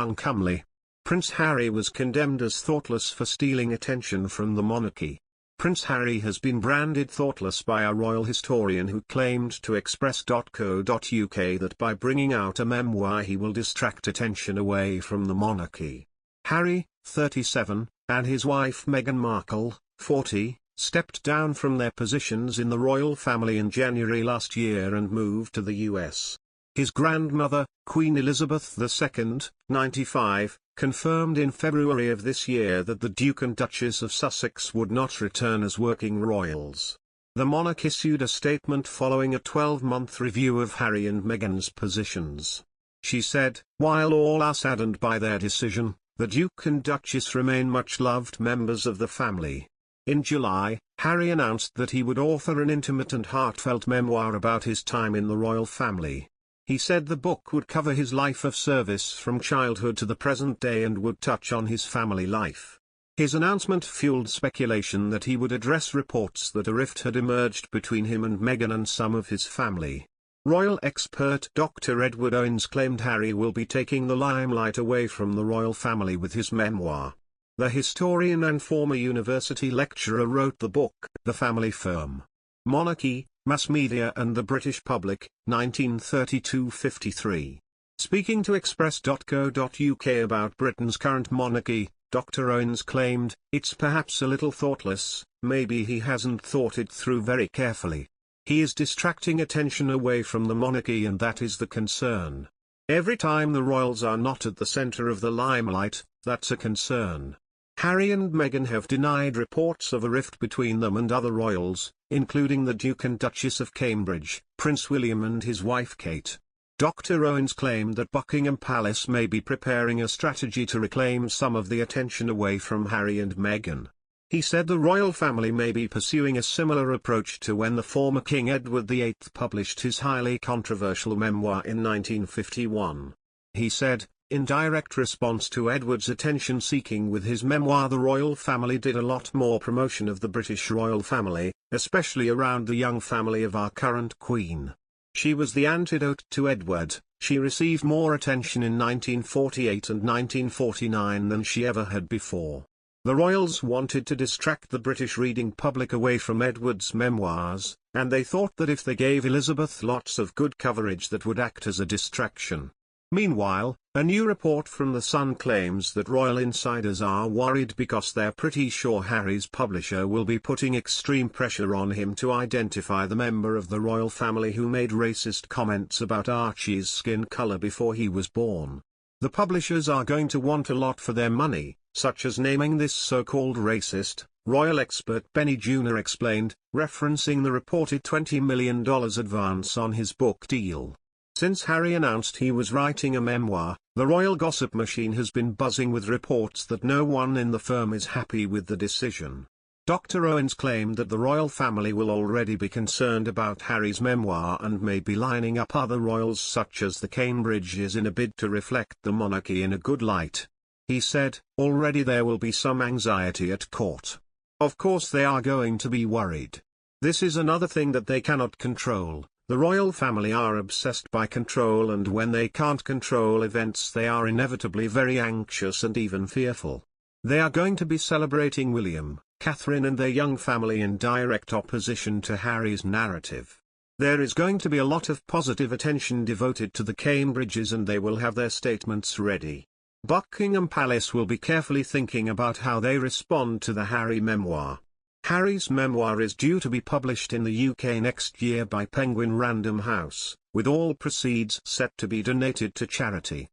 UNCOMELY. Prince Harry was condemned as thoughtless for stealing attention from the monarchy. Prince Harry has been branded thoughtless by a royal historian who claimed to Express.co.uk that by bringing out a memoir he will distract attention away from the monarchy. Harry, 37, and his wife Meghan Markle, 40, stepped down from their positions in the royal family in January last year and moved to the US. His grandmother, Queen Elizabeth II, 95, confirmed in February of this year that the Duke and Duchess of Sussex would not return as working royals. The monarch issued a statement following a 12-month review of Harry and Meghan's positions. She said, "While all are saddened by their decision, the Duke and Duchess remain much loved members of the family." In July, Harry announced that he would author an intimate and heartfelt memoir about his time in the royal family. He said the book would cover his life of service from childhood to the present day and would touch on his family life. His announcement fueled speculation that he would address reports that a rift had emerged between him and Meghan and some of his family. Royal expert Dr. Edward Owens claimed Harry will be taking the limelight away from the royal family with his memoir. The historian and former university lecturer wrote the book, The Family Firm. Monarchy, Mass Media and the British Public, 1932-53. Speaking to Express.co.uk about Britain's current monarchy, Dr. Owens claimed, "It's perhaps a little thoughtless, maybe he hasn't thought it through very carefully. He is distracting attention away from the monarchy and that is the concern. Every time the royals are not at the centre of the limelight, that's a concern." Harry and Meghan have denied reports of a rift between them and other royals, including the Duke and Duchess of Cambridge, Prince William and his wife Kate. Dr. Owens claimed that Buckingham Palace may be preparing a strategy to reclaim some of the attention away from Harry and Meghan. He said the royal family may be pursuing a similar approach to when the former King Edward VIII published his highly controversial memoir in 1951. He said, in direct response to Edward's attention-seeking with his memoir, the royal family did a lot more promotion of the British royal family, especially around the young family of our current Queen. She was the antidote to Edward. She received more attention in 1948 and 1949 than she ever had before. The royals wanted to distract the British reading public away from Edward's memoirs, and they thought that if they gave Elizabeth lots of good coverage that would act as a distraction. Meanwhile, a new report from The Sun claims that royal insiders are worried because they're pretty sure Harry's publisher will be putting extreme pressure on him to identify the member of the royal family who made racist comments about Archie's skin color before he was born. The publishers are going to want a lot for their money, such as naming this so-called racist, royal expert Benny Jr. explained, referencing the reported $20 million advance on his book deal. Since Harry announced he was writing a memoir, the royal gossip machine has been buzzing with reports that no one in the firm is happy with the decision. Dr. Owens claimed that the royal family will already be concerned about Harry's memoir and may be lining up other royals such as the Cambridges in a bid to reflect the monarchy in a good light. He said, already there will be some anxiety at court. Of course they are going to be worried. This is another thing that they cannot control. The royal family are obsessed by control, and when they can't control events they are inevitably very anxious and even fearful. They are going to be celebrating William, Catherine and their young family in direct opposition to Harry's narrative. There is going to be a lot of positive attention devoted to the Cambridges and they will have their statements ready. Buckingham Palace will be carefully thinking about how they respond to the Harry memoir. Harry's memoir is due to be published in the UK next year by Penguin Random House, with all proceeds set to be donated to charity.